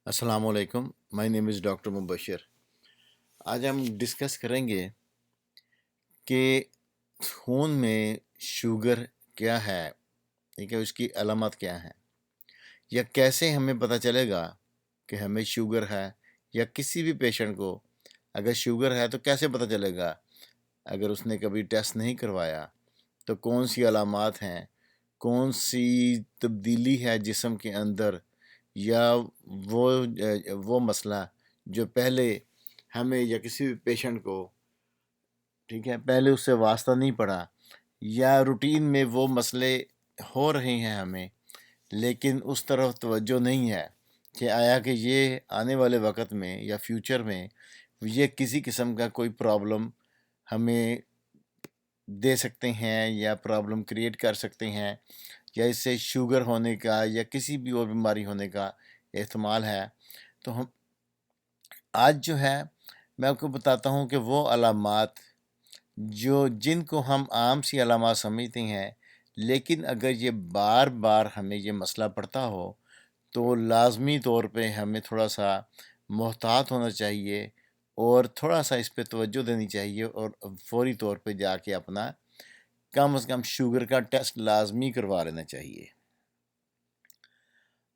السلام علیکم، مائی نیم is doctor مبشر۔ آج ہم ڈسکس کریں گے کہ خون میں شوگر کیا ہے، ٹھیک ہے، اس کی علامات کیا ہیں، یا کیسے ہمیں پتہ چلے گا کہ ہمیں شوگر ہے، یا کسی بھی پیشنٹ کو اگر شوگر ہے تو کیسے پتہ چلے گا اگر اس نے کبھی ٹیسٹ نہیں کروایا تو کون سی علامات ہیں، کون سی تبدیلی ہے جسم کے اندر، یا وہ مسئلہ جو پہلے ہمیں یا کسی بھی پیشنٹ کو، ٹھیک ہے، پہلے اس سے واسطہ نہیں پڑا، یا روٹین میں وہ مسئلے ہو رہے ہیں ہمیں لیکن اس طرف توجہ نہیں ہے کہ آیا کہ یہ آنے والے وقت میں یا فیوچر میں یہ کسی قسم کا کوئی پرابلم ہمیں دے سکتے ہیں یا پرابلم کریٹ کر سکتے ہیں، یا اس سے شوگر ہونے کا یا کسی بھی اور بیماری ہونے کا احتمال ہے۔ تو ہم آج جو ہے میں آپ کو بتاتا ہوں کہ وہ علامات جن کو ہم عام سی علامات سمجھتے ہیں، لیکن اگر یہ بار بار ہمیں یہ مسئلہ پڑتا ہو تو لازمی طور پہ ہمیں تھوڑا سا محتاط ہونا چاہیے اور تھوڑا سا اس پہ توجہ دینی چاہیے، اور فوری طور پہ جا کے اپنا کم از کم شوگر کا ٹیسٹ لازمی کروا لینا چاہیے۔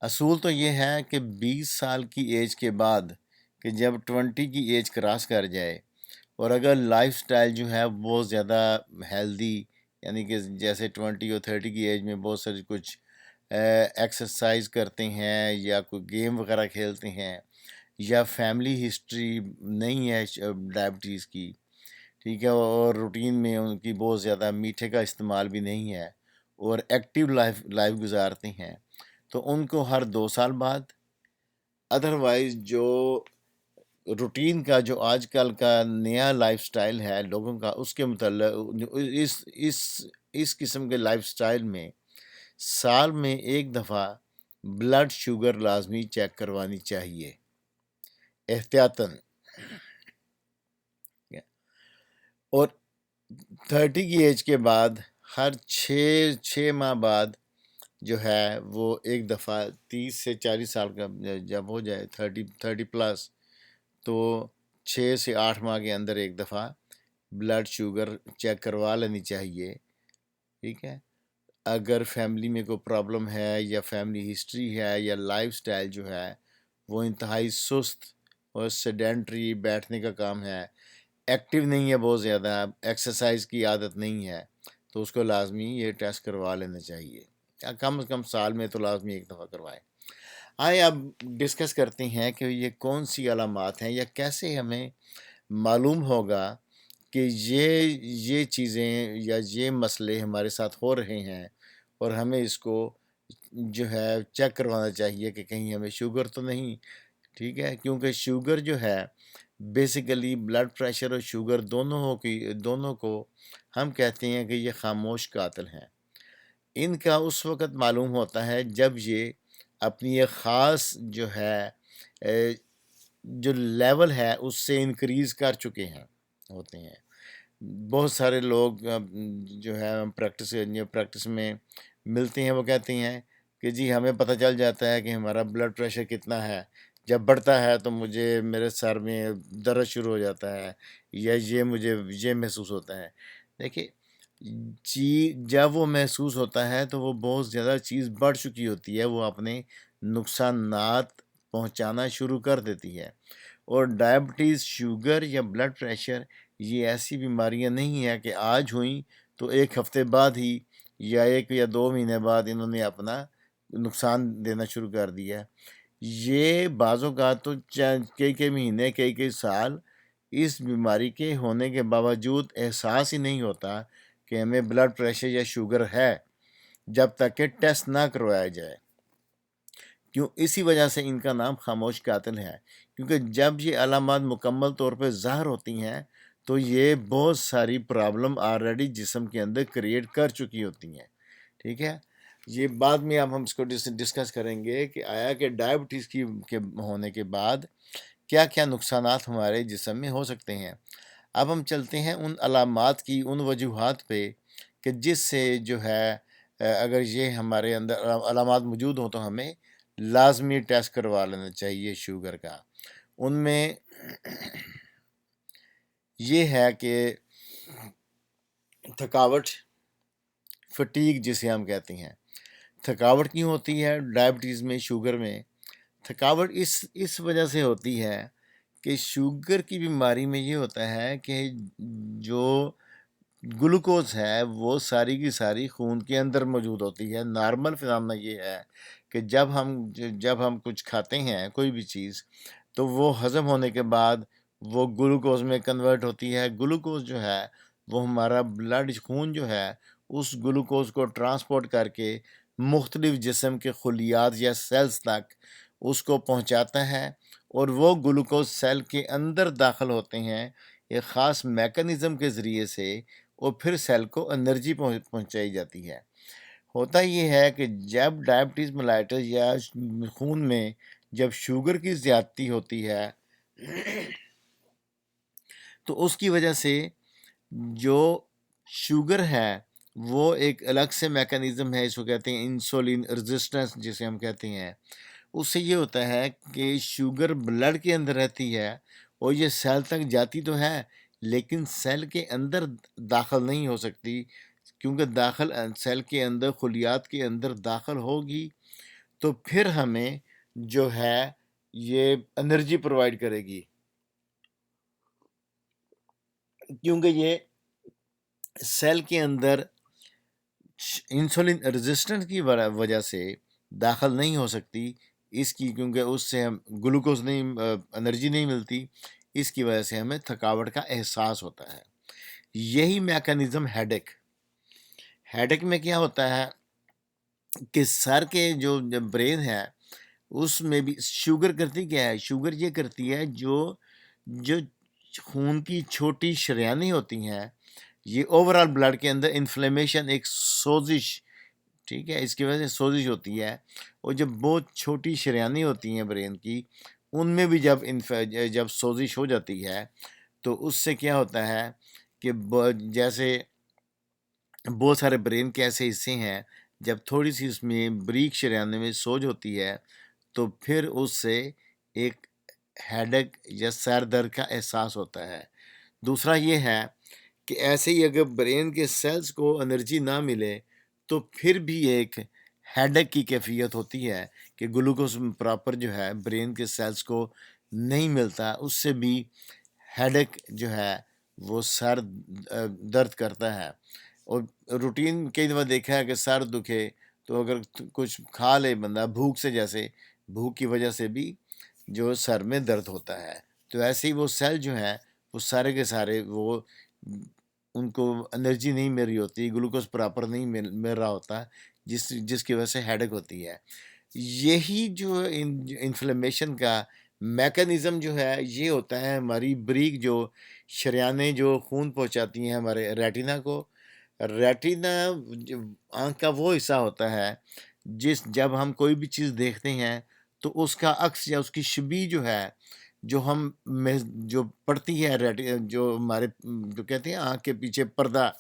اصول تو یہ ہے کہ 20 سال کی ایج کے بعد، کہ جب 20 کی ایج کراس کر جائے، اور اگر لائف سٹائل جو ہے بہت زیادہ ہیلدی، یعنی کہ جیسے 20 اور 30 کی ایج میں بہت ساری کچھ ایکسرسائز کرتے ہیں یا کوئی گیم وغیرہ کھیلتے ہیں، یا فیملی ہسٹری نہیں ہے ڈائبٹیز کی، ٹھیک ہے، اور روٹین میں ان کی بہت زیادہ میٹھے کا استعمال بھی نہیں ہے، اور ایکٹیو لائف گزارتے ہیں، تو ان کو ہر 2 سال بعد، ادروائز جو روٹین کا جو آج کل کا نیا لائف سٹائل ہے لوگوں کا، اس کے متعلق اس قسم کے لائف سٹائل میں سال میں ایک دفعہ بلڈ شوگر لازمی چیک کروانی چاہیے احتیاطاً، اور 30 کی ایج کے بعد ہر 6 ماہ بعد جو ہے وہ ایک دفعہ 30 سے 40 سال کا جب ہو جائے 30 پلس، تو 6 سے 8 ماہ کے اندر ایک دفعہ بلڈ شوگر چیک کروا لینی چاہیے، ٹھیک ہے۔ اگر فیملی میں کوئی پرابلم ہے یا فیملی ہسٹری ہے یا لائف سٹائل جو ہے وہ انتہائی سست اور سیڈنٹری بیٹھنے کا کام ہے، ایکٹیو نہیں ہے، بہت زیادہ ایکسرسائز کی عادت نہیں ہے، تو اس کو لازمی یہ ٹیسٹ کروا لینا چاہیے، یا کم از کم سال میں تو لازمی ایک دفعہ کروائے۔ آئے اب ڈسکس کرتے ہیں کہ یہ کون سی علامات ہیں، یا کیسے ہمیں معلوم ہوگا کہ یہ چیزیں یا یہ مسئلے ہمارے ساتھ ہو رہے ہیں، اور ہمیں اس کو جو ہے چیک کروانا چاہیے کہ کہیں ہمیں شوگر تو نہیں، ٹھیک ہے، کیونکہ شوگر جو ہے بیسیکلی بلڈ پریشر اور شوگر دونوں کو ہم کہتے ہیں کہ یہ خاموش قاتل ہیں۔ ان کا اس وقت معلوم ہوتا ہے جب یہ اپنی ایک خاص جو ہے جو لیول ہے اس سے انکریز کر چکے ہوتے ہیں۔ بہت سارے لوگ جو ہے پریکٹس میں ملتے ہیں، وہ کہتے ہیں کہ جی ہمیں پتہ چل جاتا ہے کہ ہمارا بلڈ پریشر کتنا ہے، جب بڑھتا ہے تو میرے سر میں درد شروع ہو جاتا ہے، یا مجھے یہ محسوس ہوتا ہے۔ دیکھیں جی، جب وہ محسوس ہوتا ہے تو وہ بہت زیادہ چیز بڑھ چکی ہوتی ہے، وہ اپنے نقصانات پہنچانا شروع کر دیتی ہے، اور ڈائبٹیز، شوگر یا بلڈ پریشر یہ ایسی بیماریاں نہیں ہیں کہ آج ہوئیں تو ایک ہفتے بعد ہی یا 1 یا 2 مہینے بعد انہوں نے اپنا نقصان دینا شروع کر دیا۔ یہ بعض اوقات تو کئی مہینے، کئی سال اس بیماری کے ہونے کے باوجود احساس ہی نہیں ہوتا کہ ہمیں بلڈ پریشر یا شوگر ہے، جب تک کہ ٹیسٹ نہ کروایا جائے۔ اسی وجہ سے ان کا نام خاموش قاتل ہے، کیونکہ جب یہ علامات مکمل طور پہ ظاہر ہوتی ہیں تو یہ بہت ساری پرابلم آلریڈی جسم کے اندر کریٹ کر چکی ہوتی ہیں، ٹھیک ہے۔ یہ بعد میں اب ہم اس کو ڈسکس کریں گے کہ آیا کہ ڈائبٹیز کے ہونے کے بعد کیا کیا نقصانات ہمارے جسم میں ہو سکتے ہیں۔ اب ہم چلتے ہیں ان علامات کی، ان وجوہات پہ کہ جس سے جو ہے اگر یہ ہمارے اندر علامات موجود ہوں تو ہمیں لازمی ٹیسٹ کروا لینا چاہیے شوگر کا۔ ان میں یہ ہے کہ تھکاوٹ، فٹیگ جسے ہم کہتے ہیں، تھکاوٹ کیوں ہوتی ہے ڈائبٹیز میں، شوگر میں؟ تھکاوٹ اس وجہ سے ہوتی ہے کہ شوگر کی بیماری میں یہ ہوتا ہے کہ جو گلوکوز ہے وہ ساری کی ساری خون کے اندر موجود ہوتی ہے۔ نارمل فنامنا یہ ہے کہ جب ہم کچھ کھاتے ہیں کوئی بھی چیز، تو وہ ہضم ہونے کے بعد وہ گلوکوز میں کنورٹ ہوتی ہے۔ گلوکوز جو ہے وہ ہمارا خون جو ہے اس گلوکوز کو ٹرانسپورٹ کر کے مختلف جسم کے خلیات یا سیلز تک اس کو پہنچاتا ہے، اور وہ گلوکوز سیل کے اندر داخل ہوتے ہیں ایک خاص میکانزم کے ذریعے سے، اور پھر سیل کو انرجی پہنچائی جاتی ہے۔ ہوتا یہ ہے کہ جب ڈائبٹیز ملائٹس یا خون میں جب شوگر کی زیادتی ہوتی ہے تو اس کی وجہ سے جو شوگر ہے وہ ایک الگ سے میکانزم ہے، اس کو کہتے ہیں انسولین ریزسٹنس جسے ہم کہتے ہیں۔ اس سے یہ ہوتا ہے کہ شوگر بلڈ کے اندر رہتی ہے اور یہ سیل تک جاتی تو ہے لیکن سیل کے اندر داخل نہیں ہو سکتی، کیونکہ سیل کے اندر خلیات کے اندر داخل ہوگی تو پھر ہمیں جو ہے یہ انرجی پرووائڈ کرے گی، کیونکہ یہ سیل کے اندر انسولین ریزسٹنس کی وجہ سے داخل نہیں ہو سکتی، اس کی کیونکہ اس سے ہم گلوکوز انرجی نہیں ملتی، اس کی وجہ سے ہمیں تھکاوٹ کا احساس ہوتا ہے۔ یہی میکانزم ہیڈک میں کیا ہوتا ہے کہ سر کے جو برین ہے اس میں بھی شوگر کرتی کیا ہے؟ شوگر یہ کرتی ہے جو خون کی چھوٹی شریانیں ہوتی ہیں، یہ اوور آل بلڈ کے اندر انفلیمیشن، ایک سوزش، ٹھیک ہے، اس کی وجہ سے سوزش ہوتی ہے، اور جب بہت چھوٹی شریانیں ہوتی ہیں برین کی، ان میں بھی جب سوزش ہو جاتی ہے تو اس سے کیا ہوتا ہے کہ جیسے بہت سارے برین کے ایسے حصے ہیں، جب تھوڑی سی اس میں بریک شریانے میں سوج ہوتی ہے تو پھر اس سے ایک ہیڈک یا سر درد کا احساس ہوتا ہے۔ دوسرا یہ ہے کہ ایسے ہی اگر برین کے سیلز کو انرجی نہ ملے تو پھر بھی ایک ہیڈک کی کیفیت ہوتی ہے کہ گلوکوز پراپر جو ہے برین کے سیلز کو نہیں ملتا، اس سے بھی ہیڈک جو ہے وہ سر درد کرتا ہے۔ اور روٹین کئی دفعہ دیکھا ہے کہ سر دکھے تو اگر کچھ کھا لے بندہ بھوک سے، جیسے بھوک کی وجہ سے بھی جو سر میں درد ہوتا ہے، تو ایسے ہی وہ سیل جو ہیں وہ سارے کے سارے وہ ان کو انرجی نہیں مل رہی ہوتی، گلوکوز پراپر نہیں مل رہا ہوتا، جس کی وجہ سے ہیڈک ہوتی ہے۔ یہی جو انفلیمیشن کا میکانزم جو ہے یہ ہوتا ہے ہماری بریک جو شریانیں جو خون پہنچاتی ہیں ہمارے ریٹینا کو۔ ریٹینا آنکھ کا وہ حصہ ہوتا ہے جب ہم کوئی بھی چیز دیکھتے ہیں تو اس کا عکس یا اس کی شبیہ جو ہے جو پڑتی ہے جو ہمارے جو کہتے ہیں آنکھ کے پیچھے پردہ،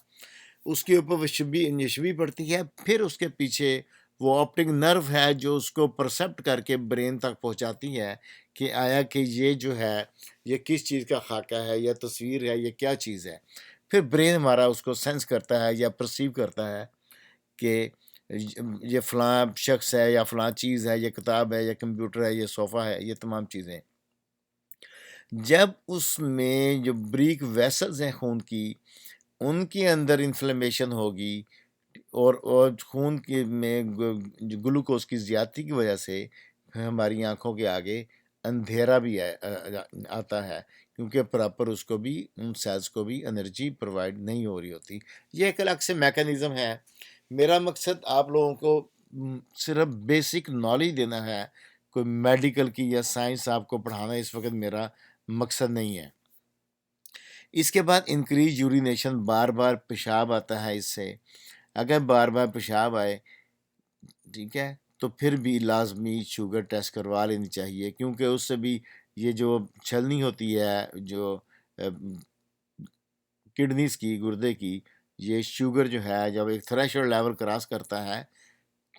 اس کے اوپر وہ شبیہ پڑتی ہے، پھر اس کے پیچھے وہ آپٹک نرو ہے جو اس کو پرسیپٹ کر کے برین تک پہنچاتی ہے کہ آیا کہ یہ جو ہے یہ کس چیز کا خاکہ ہے یا تصویر ہے، یہ کیا چیز ہے۔ پھر برین ہمارا اس کو سینس کرتا ہے یا پرسیو کرتا ہے کہ یہ فلاں شخص ہے یا فلاں چیز ہے، یہ کتاب ہے یا کمپیوٹر ہے، یہ صوفہ ہے، یہ تمام چیزیں۔ جب اس میں جو بریک ویسلز ہیں خون کی، ان کے اندر انفلیمیشن ہوگی اور خون میں گلوکوز کی زیادتی کی وجہ سے ہماری آنکھوں کے آگے اندھیرا بھی آتا ہے، کیونکہ پراپر اس کو بھی ان سیلز کو بھی انرجی پرووائڈ نہیں ہو رہی ہوتی۔ یہ ایک الگ سے میکانزم ہے۔ میرا مقصد آپ لوگوں کو صرف بیسک نالج دینا ہے، کوئی میڈیکل کی یا سائنس آپ کو پڑھانا اس وقت میرا مقصد نہیں ہے۔ اس کے بعد انکریز یورینیشن، بار بار پیشاب آتا ہے، اس سے اگر بار بار پیشاب آئے، ٹھیک ہے، تو پھر بھی لازمی شوگر ٹیسٹ کروا لینی چاہیے، کیونکہ اس سے بھی یہ جو چھلنی ہوتی ہے جو کڈنیز کی، گردے کی، یہ شوگر جو ہے جب ایک تھریشولڈ لیول کراس کرتا ہے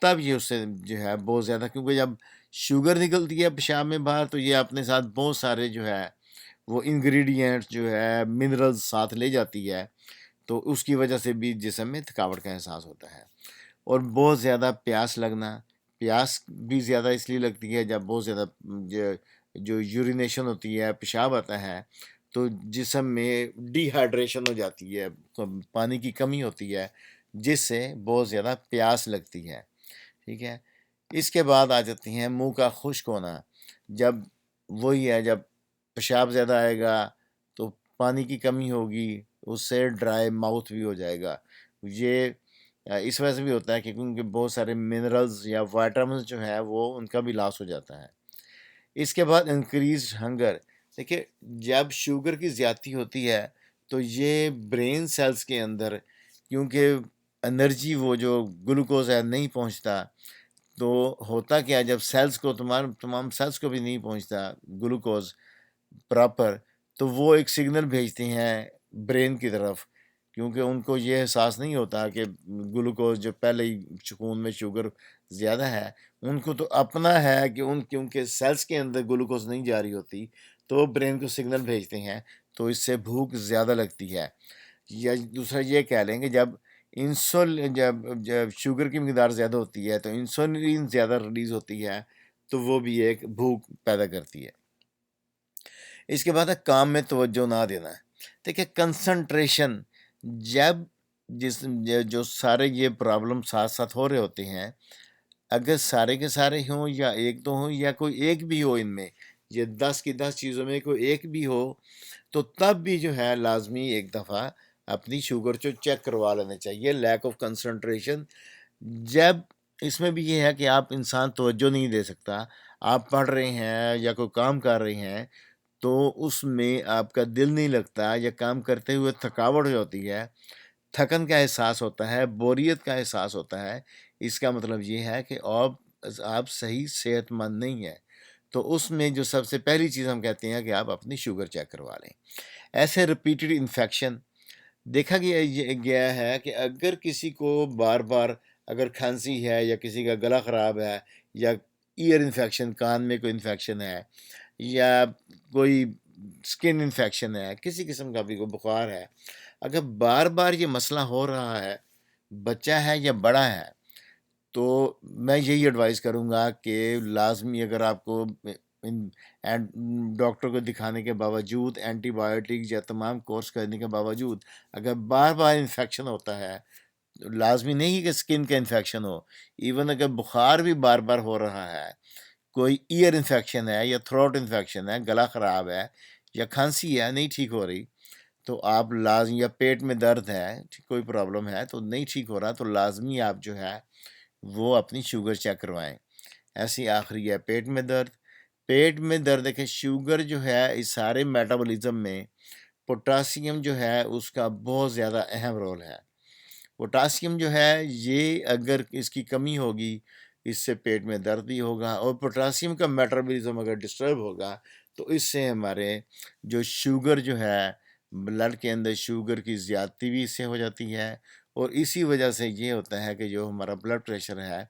تب یہ اس سے جو ہے بہت زیادہ، کیونکہ جب شوگر نکلتی ہے پیشاب میں باہر تو یہ اپنے ساتھ بہت سارے جو ہے وہ انگریڈینٹس جو ہے منرلز ساتھ لے جاتی ہے، تو اس کی وجہ سے بھی جسم میں تھکاوٹ کا احساس ہوتا ہے۔ اور بہت زیادہ پیاس لگنا، پیاس بھی زیادہ اس لیے لگتی ہے جب بہت زیادہ جو یورینیشن ہوتی ہے، پیشاب آتا ہے، تو جسم میں ڈی ہائیڈریشن ہو جاتی ہے، پانی کی کمی ہوتی ہے، جس سے بہت زیادہ پیاس لگتی ہے، ٹھیک ہے۔ اس کے بعد آ جاتی ہیں منہ کا خشک ہونا، جب وہی ہے جب پیشاب زیادہ آئے گا تو پانی کی کمی ہوگی، اس سے ڈرائی ماؤتھ بھی ہو جائے گا۔ یہ اس وجہ سے بھی ہوتا ہے کہ کیونکہ بہت سارے منرلز یا وائٹامنس جو ہے وہ ان کا بھی لاس ہو جاتا ہے۔ اس کے بعد انکریز ہنگر، دیکھیں جب شوگر کی زیادتی ہوتی ہے تو یہ برین سیلز کے اندر، کیونکہ انرجی وہ جو گلوکوز ہے نہیں پہنچتا، تو ہوتا کیا جب سیلز کو تمام سیلز کو بھی نہیں پہنچتا گلوکوز پراپر، تو وہ ایک سگنل بھیجتے ہیں برین کی طرف، کیونکہ ان کو یہ احساس نہیں ہوتا کہ گلوکوز جو پہلے ہی خون میں شوگر زیادہ ہے، ان کو تو اپنا ہے کہ کیونکہ سیلز کے اندر گلوکوز نہیں جا رہی ہوتی، تو برین کو سگنل بھیجتے ہیں، تو اس سے بھوک زیادہ لگتی ہے۔ یا دوسرا یہ کہہ لیں کہ جب شوگر کی مقدار زیادہ ہوتی ہے تو انسولین زیادہ ریلیز ہوتی ہے، تو وہ بھی ایک بھوک پیدا کرتی ہے۔ اس کے بعد ہے کام میں توجہ نہ دینا۔ دیکھیں کنسنٹریشن، جب جو سارے یہ پرابلم ساتھ ساتھ ہو رہے ہوتے ہیں، اگر سارے کے سارے ہوں یا ایک دو ہوں یا کوئی ایک بھی ہو، ان میں یہ 10 کی 10 چیزوں میں کوئی ایک بھی ہو، تو تب بھی جو ہے لازمی ایک دفعہ اپنی شوگر کو چیک کروا لینا چاہیے۔ لیک آف کنسنٹریشن، جب اس میں بھی یہ ہے کہ آپ انسان توجہ نہیں دے سکتا، آپ پڑھ رہے ہیں یا کوئی کام کر رہے ہیں تو اس میں آپ کا دل نہیں لگتا، یا کام کرتے ہوئے تھکاوٹ ہو جاتی ہے، تھکن کا احساس ہوتا ہے، بوریت کا احساس ہوتا ہے، اس کا مطلب یہ ہے کہ آپ صحیح صحت مند نہیں ہیں۔ تو اس میں جو سب سے پہلی چیز ہم کہتے ہیں کہ آپ اپنی شوگر چیک کروا لیں۔ ایسے ریپیٹڈ انفیکشن، دیکھا گیا ہے کہ اگر کسی کو بار بار اگر کھانسی ہے، یا کسی کا گلا خراب ہے، یا ایئر انفیکشن، کان میں کوئی انفیکشن ہے، یا کوئی سکن انفیکشن ہے، کسی قسم کا بھی کوئی بخار ہے، اگر بار بار یہ مسئلہ ہو رہا ہے، بچہ ہے یا بڑا ہے، تو میں یہی ایڈوائز کروں گا کہ لازمی اگر آپ کو ڈاکٹر کو دکھانے کے باوجود، اینٹی بایوٹک یا تمام کورس کرنے کے باوجود اگر بار بار انفیکشن ہوتا ہے، لازمی نہیں کہ سکن کا انفیکشن ہو، ایون اگر بخار بھی بار بار ہو رہا ہے، کوئی ایئر انفیکشن ہے یا تھروٹ انفیکشن ہے، گلا خراب ہے، یا کھانسی ہے نہیں ٹھیک ہو رہی، تو آپ لازمی، یا پیٹ میں درد ہے، کوئی پرابلم ہے تو نہیں ٹھیک ہو رہا، تو لازمی آپ جو ہے وہ اپنی شوگر چیک کروائیں۔ ایسی آخری ہے پیٹ میں درد ہے کہ شوگر جو ہے اس سارے میٹابولزم میں پوٹاسیم جو ہے اس کا بہت زیادہ اہم رول ہے۔ پوٹاسیم جو ہے یہ اگر اس کی کمی ہوگی، اس سے پیٹ میں درد بھی ہوگا، اور پوٹاسیم کا میٹابولزم اگر ڈسٹرب ہوگا تو اس سے ہمارے جو شوگر جو ہے بلڈ کے اندر شوگر کی زیادتی بھی اس سے ہو جاتی ہے، اور اسی وجہ سے یہ ہوتا ہے کہ جو ہمارا بلڈ پریشر ہے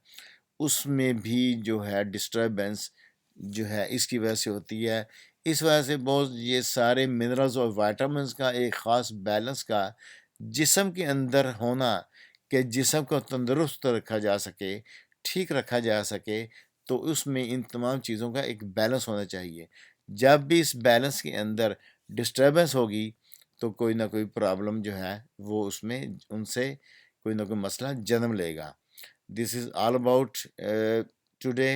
اس میں بھی جو ہے ڈسٹربنس جو ہے اس کی وجہ سے ہوتی ہے۔ اس وجہ سے بہت یہ سارے منرلز اور وائٹامنس کا ایک خاص بیلنس کا جسم کے اندر ہونا، کہ جسم کو تندرست رکھا جا سکے، ٹھیک رکھا جا سکے، تو اس میں ان تمام چیزوں کا ایک بیلنس ہونا چاہیے۔ جب بھی اس بیلنس کے اندر ڈسٹربنس ہوگی تو کوئی نہ کوئی پرابلم جو ہے وہ اس میں ان سے کوئی نہ کوئی مسئلہ جنم لے گا۔ This is all about today.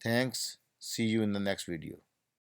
Thanks. See you in the next video.